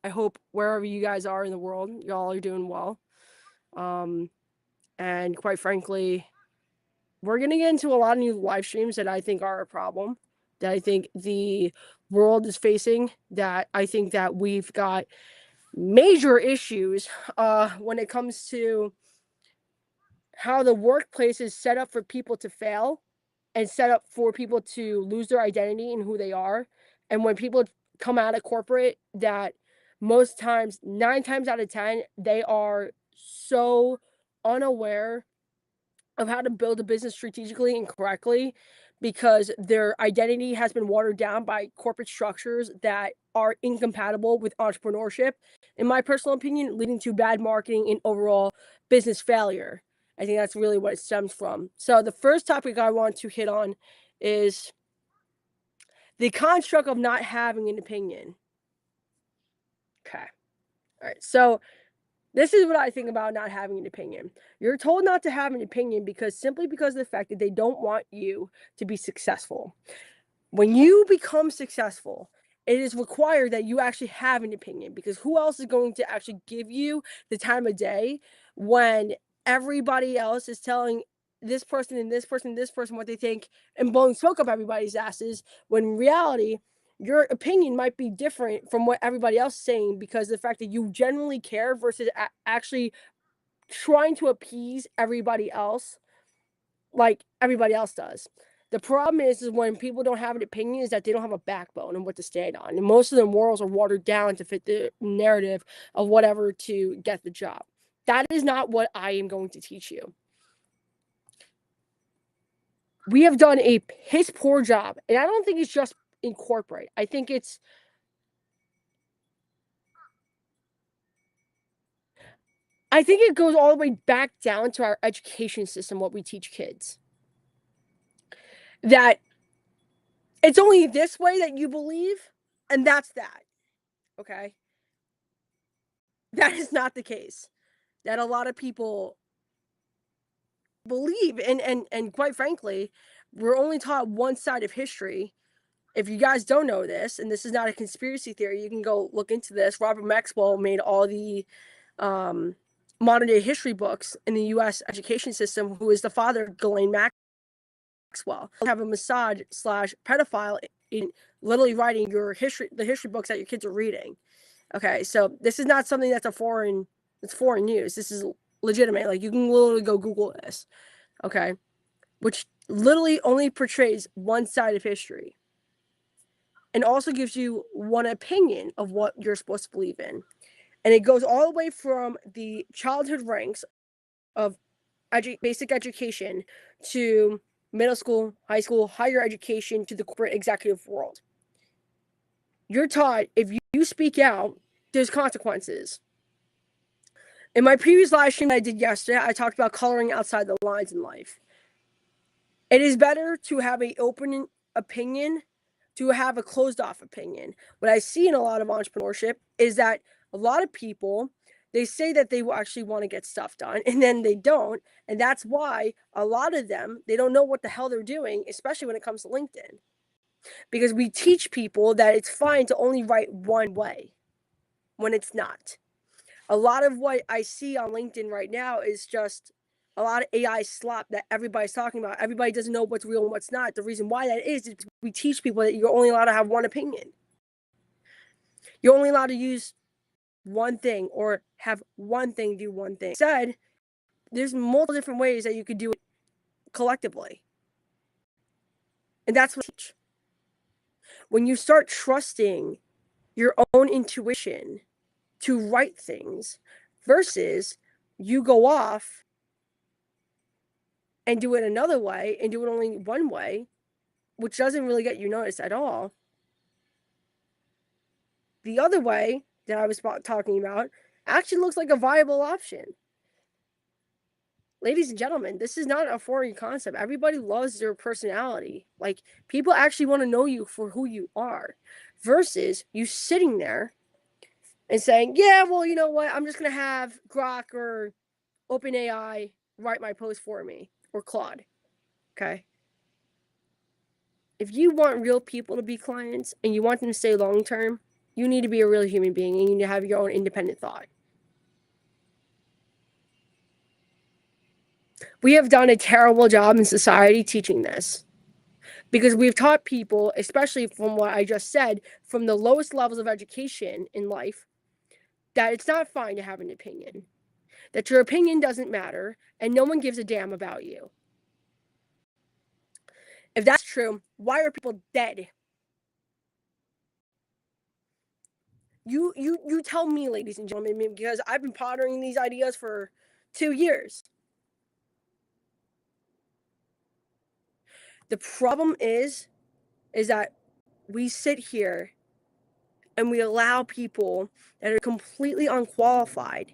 I hope wherever you guys are in the world, y'all are doing well. And quite frankly, we're going to get into a lot of new live streams that I think are a problem, that I think the world is facing, that I think that we've got major issues when it comes to how the workplace is set up for people to fail and set up for people to lose their identity and who they are. And when people come out of corporate, that most times, 9 times out of 10, they are so unaware of how to build a business strategically and correctly because their identity has been watered down by corporate structures that are incompatible with entrepreneurship, in my personal opinion, leading to bad marketing and overall business failure. I think that's really what it stems from. So the first topic I want to hit on is the construct of not having an opinion. Okay. All right. So this is what I think about not having an opinion. You're told not to have an opinion simply because of the fact that they don't want you to be successful. When you become successful, it is required that you actually have an opinion, because who else is going to actually give you the time of day when everybody else is telling this person and this person and this person what they think and blowing smoke up everybody's asses, when in reality, your opinion might be different from what everybody else is saying, because of the fact that you genuinely care versus actually trying to appease everybody else like everybody else does. The problem is when people don't have an opinion is that they don't have a backbone and what to stand on. And most of their morals are watered down to fit the narrative of whatever to get the job. That is not what I am going to teach you. We have done a piss poor job. And I don't think it's just in corporate. I think it goes all the way back down to our education system, what we teach kids. That it's only this way that you believe, and that's that. Okay? That is not the case. That a lot of people believe, and quite frankly, we're only taught one side of history. If you guys don't know this, and this is not a conspiracy theory, you can go look into this. Robert Maxwell made all the modern day history books in the U.S. education system, who is the father of Ghislaine Maxwell. Have a Mossad / pedophile in literally writing the history books that your kids are reading. Okay, so this is not something that's foreign news. This is legitimate. Like, you can literally go Google this. Okay, which literally only portrays one side of history and also gives you one opinion of what you're supposed to believe in. And it goes all the way from the childhood ranks of basic education to middle school, high school, higher education, to the corporate executive world. You're taught if you speak out, there's consequences. In my previous live stream I did yesterday, I talked about coloring outside the lines in life. It is better to have an open opinion to have a closed off opinion. What I see in a lot of entrepreneurship is that a lot of people, they say that they actually want to get stuff done, and then they don't. And that's why a lot of them, they don't know what the hell they're doing, especially when it comes to LinkedIn. Because we teach people that it's fine to only write one way when it's not. A lot of what I see on LinkedIn right now is just a lot of AI slop that everybody's talking about. Everybody doesn't know what's real and what's not. The reason why that is we teach people that you're only allowed to have one opinion. You're only allowed to use one thing or have one thing do one thing. Said, there's multiple different ways that you could do it collectively. And that's what I teach. When you start trusting your own intuition to write things versus you go off and do it another way and do it only one way, which doesn't really get you noticed at all. The other way that I was talking about actually looks like a viable option. Ladies and gentlemen, this is not a foreign concept. Everybody loves their personality. Like, people actually want to know you for who you are versus you sitting there and saying, yeah, well, you know what? I'm just going to have Grok or OpenAI write my post for me, or Claude. Okay? If you want real people to be clients and you want them to stay long term, You need to be a real human being and you need to have your own independent thought. We have done a terrible job in society teaching this. Because we've taught people, especially from what I just said, from the lowest levels of education in life, that it's not fine to have an opinion, that your opinion doesn't matter, and no one gives a damn about you. If that's true, why are people dead? You tell me, ladies and gentlemen, because I've been pondering these ideas for 2 years. The problem is that we sit here and we allow people that are completely unqualified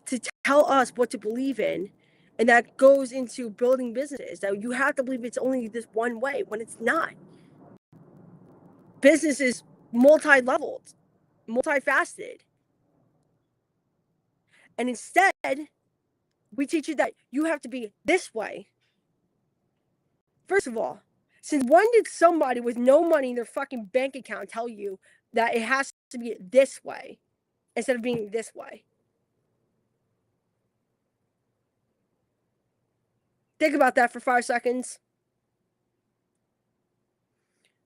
to tell us what to believe in, and that goes into building businesses, that you have to believe it's only this one way when it's not. Business is multi-leveled, multifaceted, and instead we teach you that you have to be this way. First of all, since when did somebody with no money in their fucking bank account tell you that it has to be this way instead of being this way? Think about that for 5 seconds.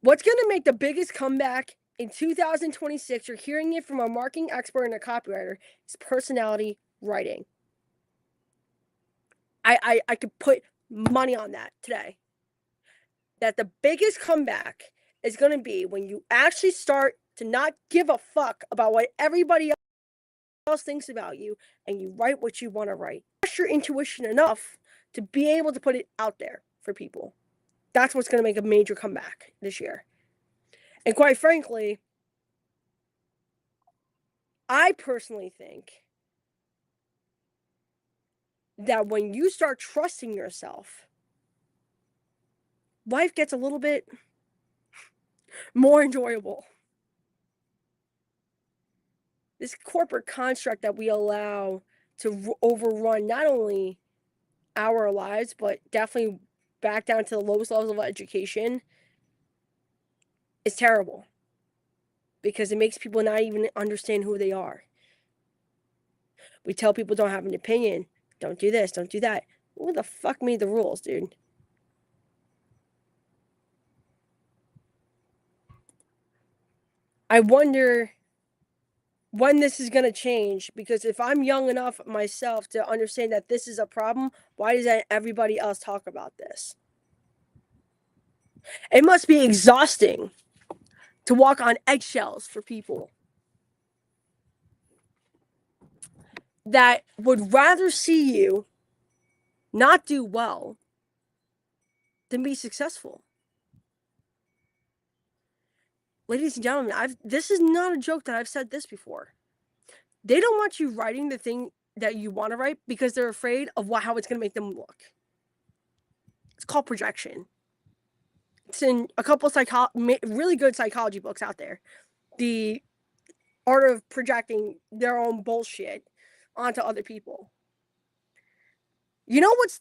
What's going to make the biggest comeback in 2026, you're hearing it from a marketing expert and a copywriter, is personality writing. I could put money on that today. That the biggest comeback is going to be when you actually start to not give a fuck about what everybody else thinks about you, and you write what you want to write. Trust your intuition enough to be able to put it out there for people. That's what's going to make a major comeback this year. And quite frankly, I personally think that when you start trusting yourself, life gets a little bit more enjoyable. This corporate construct that we allow to overrun not only our lives, but definitely back down to the lowest levels of education, is terrible. Because it makes people not even understand who they are. We tell people don't have an opinion, don't do this, don't do that. Who the fuck made the rules, dude? I wonder when this is going to change, because if I'm young enough myself to understand that this is a problem, why doesn't everybody else talk about this? It must be exhausting to walk on eggshells for people that would rather see you not do well than be successful. Ladies and gentlemen, this is not a joke that I've said this before. They don't want you writing the thing that you want to write because they're afraid of how it's going to make them look. It's called projection. It's in a couple really good psychology books out there. The art of projecting their own bullshit onto other people. You know what's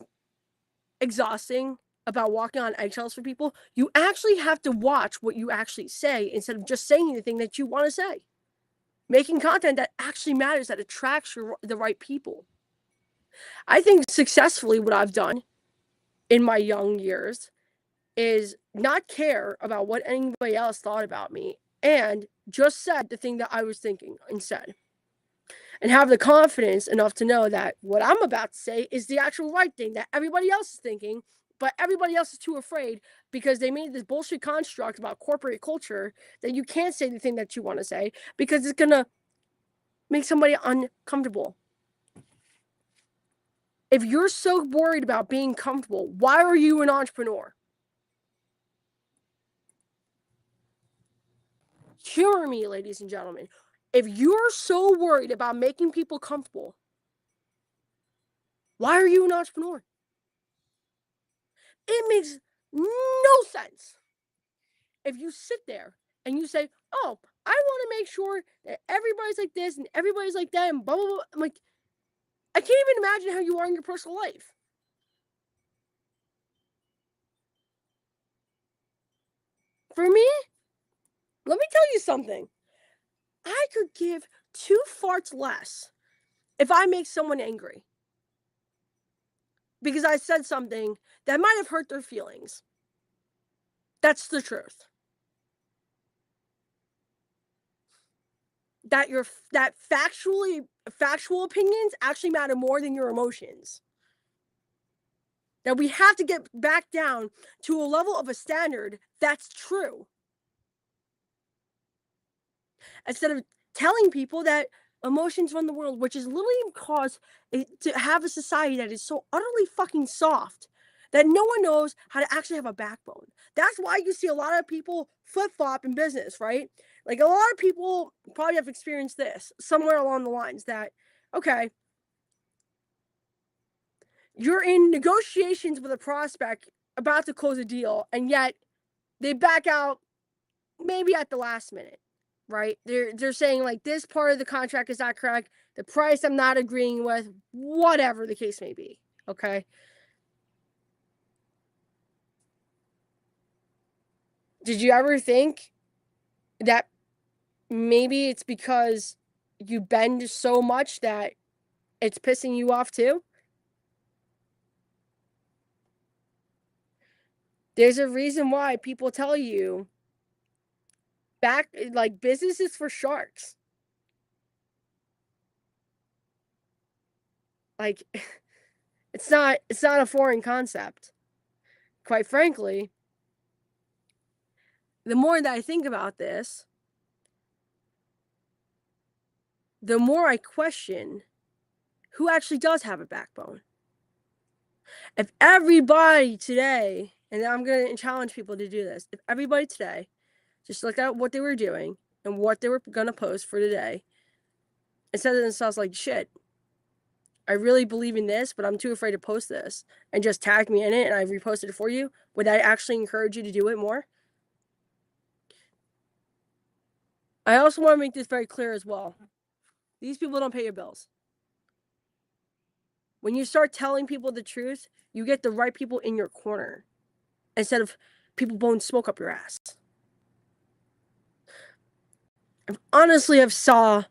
exhausting about walking on eggshells for people? You actually have to watch what you actually say instead of just saying the thing that you want to say. Making content that actually matters, that attracts the right people. I think successfully what I've done in my young years is not care about what anybody else thought about me and just said the thing that I was thinking instead. And have the confidence enough to know that what I'm about to say is the actual right thing that everybody else is thinking, but everybody else is too afraid because they made this bullshit construct about corporate culture that you can't say the thing that you want to say because it's going to make somebody uncomfortable. If you're so worried about being comfortable, why are you an entrepreneur? Hear me, ladies and gentlemen. If you're so worried about making people comfortable, why are you an entrepreneur? It makes no sense. If you sit there and you say, oh, I want to make sure that everybody's like this and everybody's like that and blah, blah, blah. I'm like, I can't even imagine how you are in your personal life. For me, let me tell you something. I could give 2 farts less if I make someone angry because I said something that might have hurt their feelings. That's the truth. That factual opinions actually matter more than your emotions. That we have to get back down to a level of a standard that's true. Instead of telling people that emotions run the world, which is literally cause to have a society that is so utterly fucking soft that no one knows how to actually have a backbone. That's why you see a lot of people flip-flop in business, right? Like a lot of people probably have experienced this somewhere along the lines that, okay, you're in negotiations with a prospect about to close a deal, and yet they back out maybe at the last minute, right? They're saying like this part of the contract is not correct, the price I'm not agreeing with, whatever the case may be. Okay. Did you ever think that maybe it's because you bend so much that it's pissing you off too? There's a reason why people tell you like business is for sharks. Like it's not a foreign concept. Quite frankly, the more that I think about this, the more I question who actually does have a backbone. If everybody today, and I'm going to challenge people to do this, if everybody today just looked at what they were doing and what they were going to post for today and said to themselves, like, shit, I really believe in this, but I'm too afraid to post this, and just tag me in it and I reposted it for you, would I actually encourage you to do it more? I also want to make this very clear as well. These people don't pay your bills. When you start telling people the truth, you get the right people in your corner instead of people blowing smoke up your ass. I honestly have seen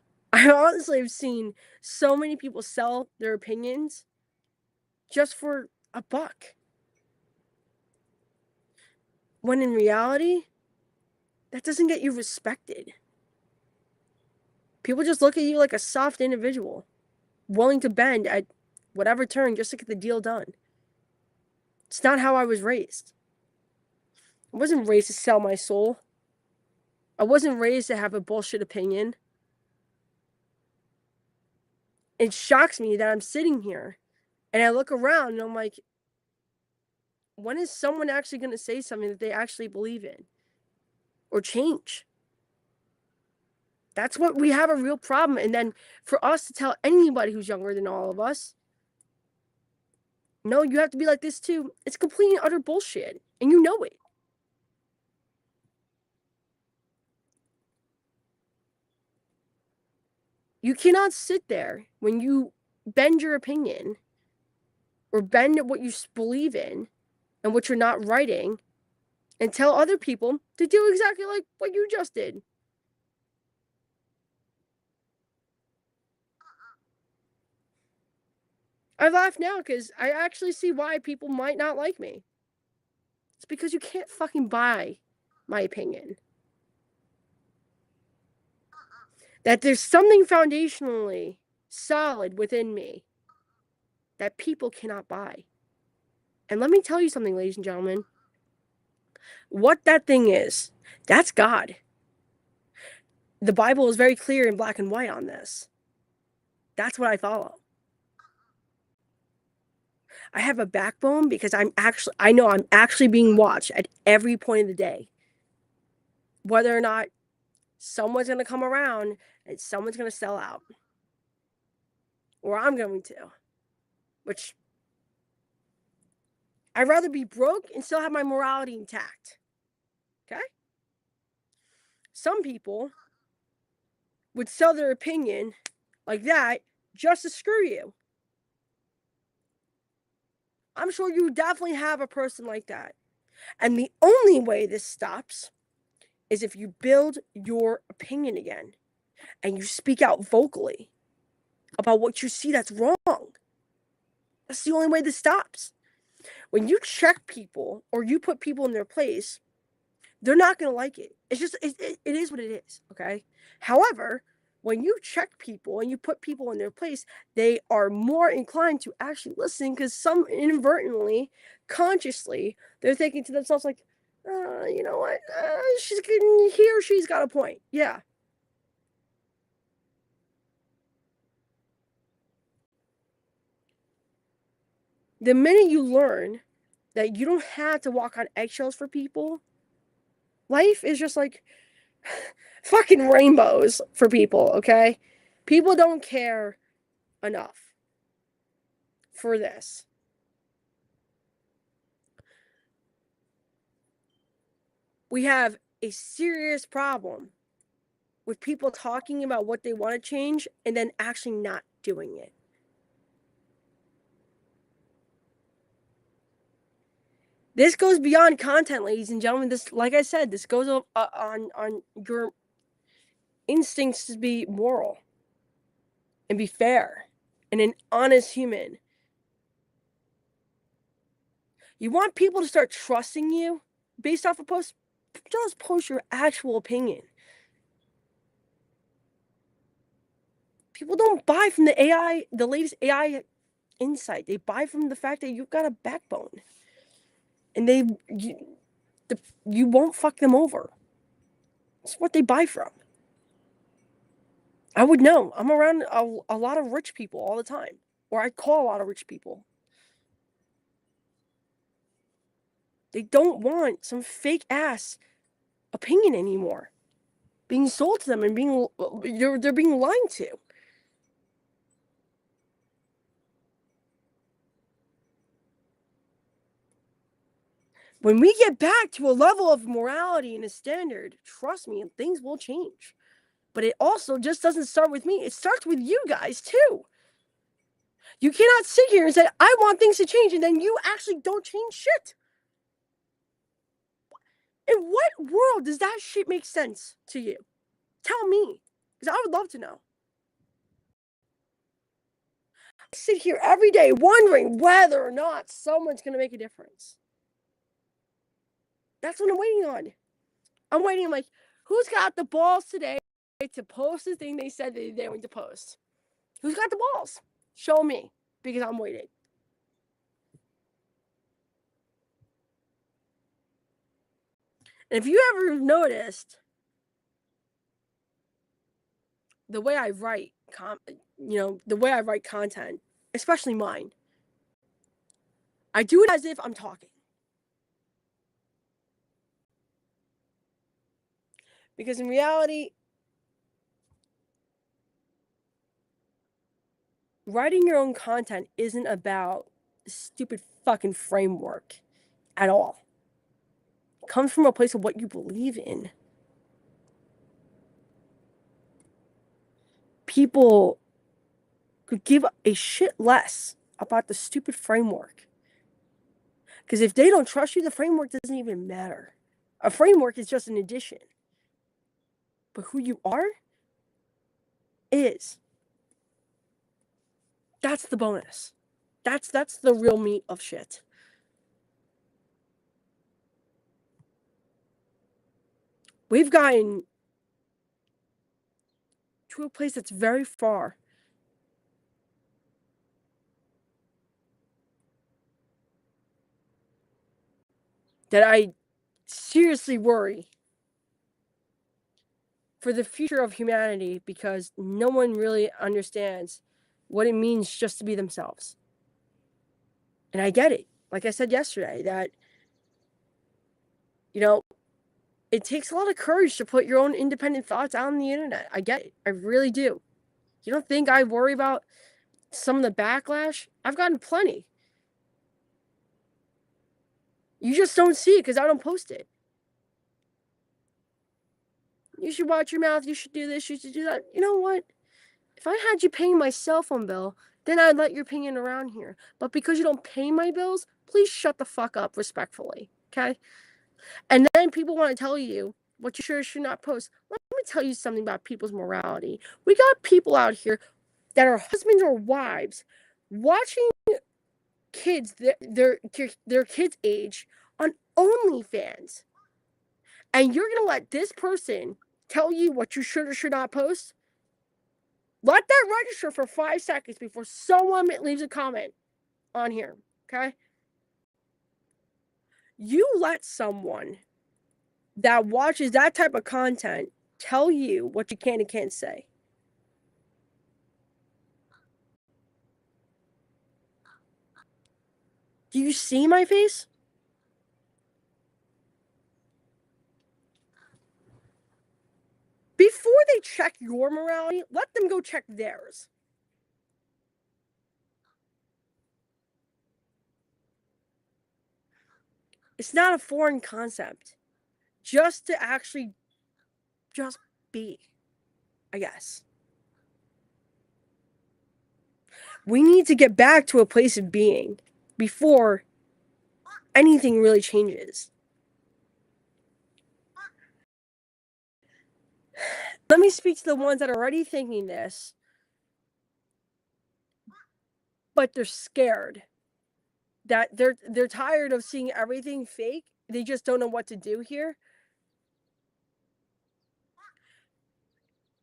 so many people sell their opinions just for a buck. When in reality, that doesn't get you respected. People just look at you like a soft individual, willing to bend at whatever turn just to get the deal done. It's not how I was raised. I wasn't raised to sell my soul. I wasn't raised to have a bullshit opinion. It shocks me that I'm sitting here and I look around and I'm like, when is someone actually going to say something that they actually believe in or change? That's what we have a real problem. And then for us to tell anybody who's younger than all of us, no, you have to be like this too. It's complete and utter bullshit. And you know it. You cannot sit there when you bend your opinion or bend what you believe in and what you're not writing and tell other people to do exactly like what you just did. I laugh now because I actually see why people might not like me. It's because you can't fucking buy my opinion. That there's something foundationally solid within me that people cannot buy. And let me tell you something, ladies and gentlemen. What that thing is, that's God. The Bible is very clear in black and white on this. That's what I follow. I have a backbone because I know I'm actually being watched at every point of the day. Whether or not someone's going to come around and someone's going to sell out. Or I'm going to. Which, I'd rather be broke and still have my morality intact. Okay? Some people would sell their opinion like that just to screw you. I'm sure you definitely have a person like that. And the only way this stops is if you build your opinion again. and you speak out vocally about what you see that's wrong. That's the only way this stops. When you check people or you put people in their place, they're not going to like it. It's just, it is what it is, okay? However, when you check people and you put people in their place, they are more inclined to actually listen because some inadvertently, consciously, they're thinking to themselves like, you know what? He or she's got a point. Yeah. The minute you learn that you don't have to walk on eggshells for people, life is just like fucking rainbows for people, okay? People don't care enough for this. We have a serious problem with people talking about what they want to change and then actually not doing it. This goes beyond content, ladies and gentlemen. This, like I said, this goes on your instincts to be moral and be fair and an honest human. You want people to start trusting you based off a post? Just post your actual opinion. People don't buy from the AI, the latest AI insight. They buy from the fact that you've got a backbone, and you won't fuck them over. It's what they buy from. I would know. I'm around a lot of rich people all the time, or I call a lot of rich people. They don't want some fake ass opinion anymore being sold to them and they're being lied to. When we get back to a level of morality and a standard, trust me, things will change. But it also just doesn't start with me. It starts with you guys too. You cannot sit here and say, I want things to change, and then you actually don't change shit. In what world does that shit make sense to you? Tell me, because I would love to know. I sit here every day wondering whether or not someone's going to make a difference. That's what I'm waiting on. I'm waiting, like, who's got the balls today to post the thing they said they were going to post? Who's got the balls? Show me, because I'm waiting. And if you ever noticed, the way I write, the way I write content, especially mine, I do it as if I'm talking. Because in reality, writing your own content isn't about stupid fucking framework at all. It comes from a place of what you believe in. People could give a shit less about the stupid framework. Because if they don't trust you, the framework doesn't even matter. A framework is just an addition. But who you are is. That's the bonus. That's the real meat of shit. We've gotten to a place that's very far. That I seriously worry for the future of humanity, because no one really understands what it means just to be themselves. And I get it. Like I said yesterday, that, it takes a lot of courage to put your own independent thoughts out on the internet. I get it. I really do. You don't think I worry about some of the backlash? I've gotten plenty. You just don't see it because I don't post it. You should watch your mouth. You should do this. You should do that. You know what? If I had you paying my cell phone bill, then I'd let your opinion around here. But because you don't pay my bills, please shut the fuck up respectfully, okay? And then people want to tell you what you should or should not post. Let me me tell you something about people's morality. We got people out here that are husbands or wives watching kids their kids' age on OnlyFans. And you're going to let this person tell you what you should or should not post? Let that register for 5 seconds before someone leaves a comment on here, okay? You let someone that watches that type of content tell you what you can and can't say. Do you see my face? Before they check your morality, let them go check theirs. It's not a foreign concept. Just to actually just be, I guess. We need to get back to a place of being before anything really changes. Let me speak to the ones that are already thinking this, but they're scared. That they're tired of seeing everything fake. They just don't know what to do here.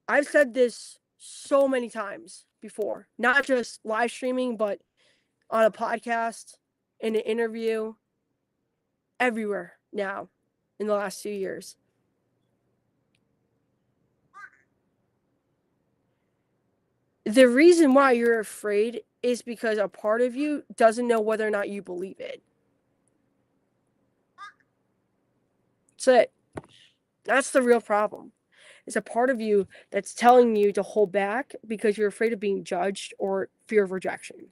I've said this so many times before, not just live streaming, but on a podcast, in an interview, everywhere now in the last 2 years. The reason why you're afraid is because a part of you doesn't know whether or not you believe it. That's it. That's the real problem. It's a part of you that's telling you to hold back because you're afraid of being judged or fear of rejection.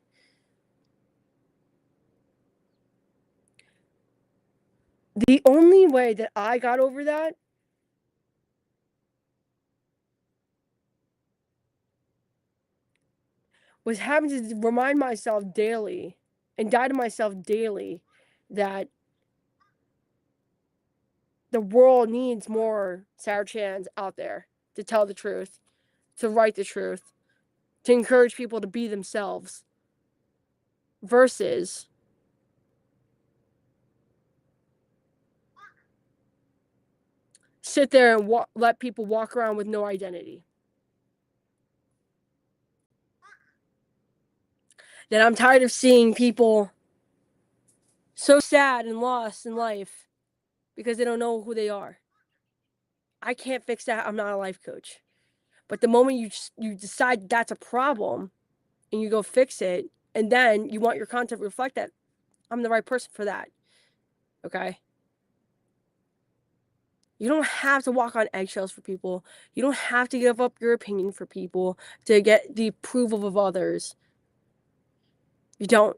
The only way that I got over that was having to remind myself daily and die to myself daily that the world needs more Sarah Chans out there to tell the truth, to write the truth, to encourage people to be themselves, versus sit there and let people walk around with no identity. That I'm tired of seeing people so sad and lost in life because they don't know who they are. I can't fix that. I'm not a life coach. But the moment you decide that's a problem and you go fix it, and then you want your content to reflect that, I'm the right person for that. Okay? You don't have to walk on eggshells for people. You don't have to give up your opinion for people to get the approval of others. You don't.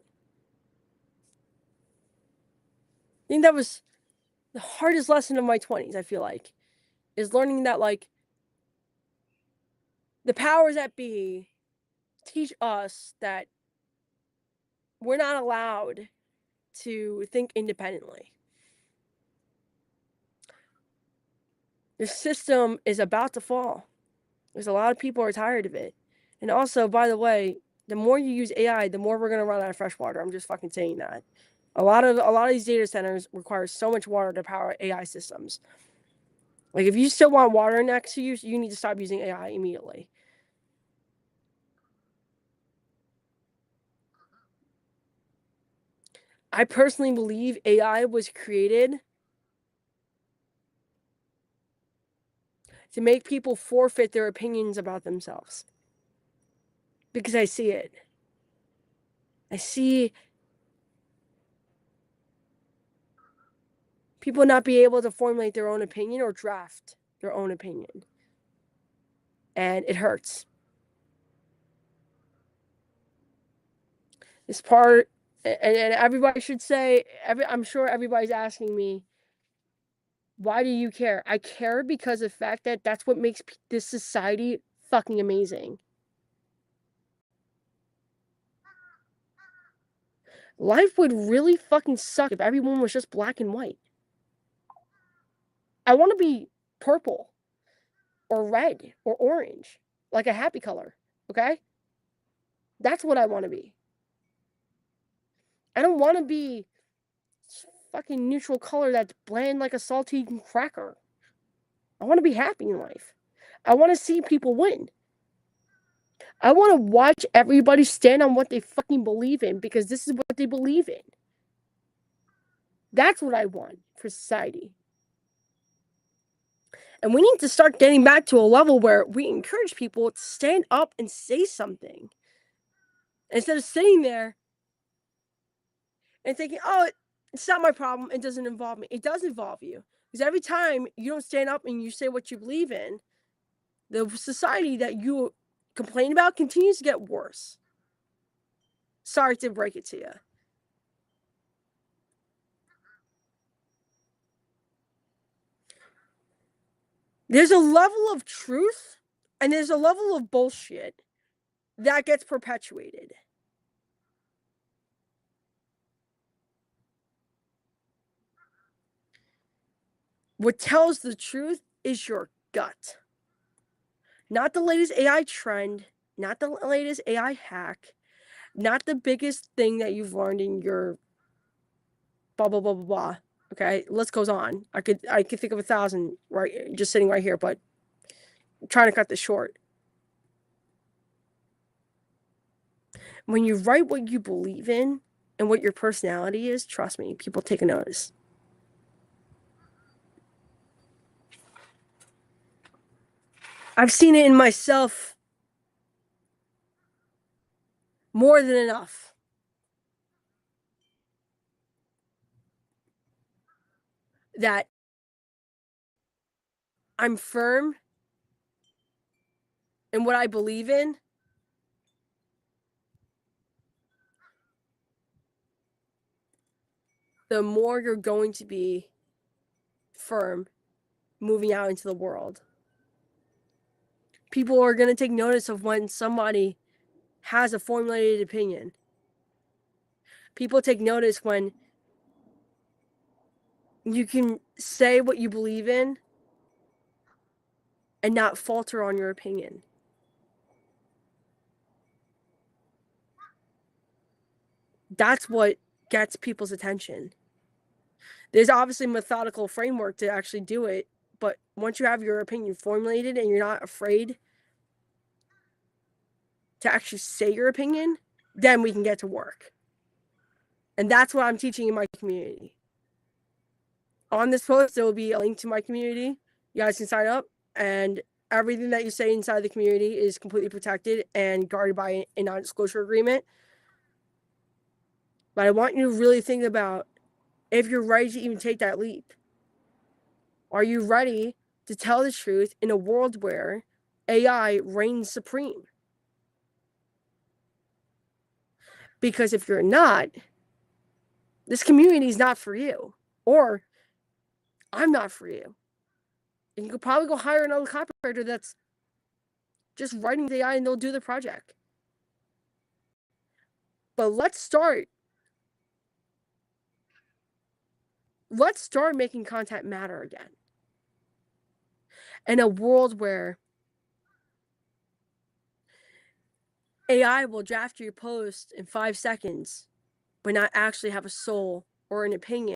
I think that was the hardest lesson of my 20s, I feel like, is learning that, like, the powers that be teach us that we're not allowed to think independently. The system is about to fall. There's a lot of people who are tired of it. And also, by the way, the more you use AI, the more we're going to run out of fresh water. I'm just fucking saying that. A lot of these data centers require so much water to power AI systems. Like, if you still want water next to you, you need to stop using AI immediately. I personally believe AI was created to make people forfeit their opinions about themselves. Because I see it. I see people not be able to formulate their own opinion or draft their own opinion. And it hurts. This part, and everybody should say, I'm sure everybody's asking me, why do you care? I care because of the fact that that's what makes this society fucking amazing. Life would really fucking suck if everyone was just black and white. I want to be purple. or red or orange, like a happy color, okay? That's what I want to be. I don't want to be fucking neutral color that's bland like a salty cracker. I want to be happy in life. I want to see people win. I want to watch everybody stand on what they fucking believe in because this is what they believe in. That's what I want for society. And we need to start getting back to a level where we encourage people to stand up and say something. Instead of sitting there and thinking, oh, it's not my problem. It doesn't involve me. It does involve you. Because every time you don't stand up and you say what you believe in, the society that you complain about continues to get worse. Sorry to break it to you. There's a level of truth and there's a level of bullshit that gets perpetuated. What tells the truth is your gut. Not the latest AI trend, not the latest AI hack, not the biggest thing that you've learned in your blah blah blah blah blah. Okay, list goes on. I could think of 1,000 right just sitting right here, but I'm trying to cut this short. When you write what you believe in and what your personality is, trust me, people take a notice. I've seen it in myself more than enough. That I'm firm in what I believe in. The more you're going to be firm moving out into the world. People are going to take notice of when somebody has a formulated opinion. People take notice when you can say what you believe in and not falter on your opinion. That's what gets people's attention. There's obviously a methodical framework to actually do it, but once you have your opinion formulated and you're not afraid to actually say your opinion, then we can get to work. And that's what I'm teaching in my community. On this post, there will be a link to my community. You guys can sign up, and everything that you say inside the community is completely protected and guarded by a non-disclosure agreement. But I want you to really think about if you're ready to even take that leap. Are you ready to tell the truth in a world where AI reigns supreme? Because if you're not, this community is not for you. Or I'm not for you. And you could probably go hire another copywriter that's just writing the AI and they'll do the project. But let's start making content matter again. In a world where AI will draft your post in 5 seconds, but not actually have a soul or an opinion.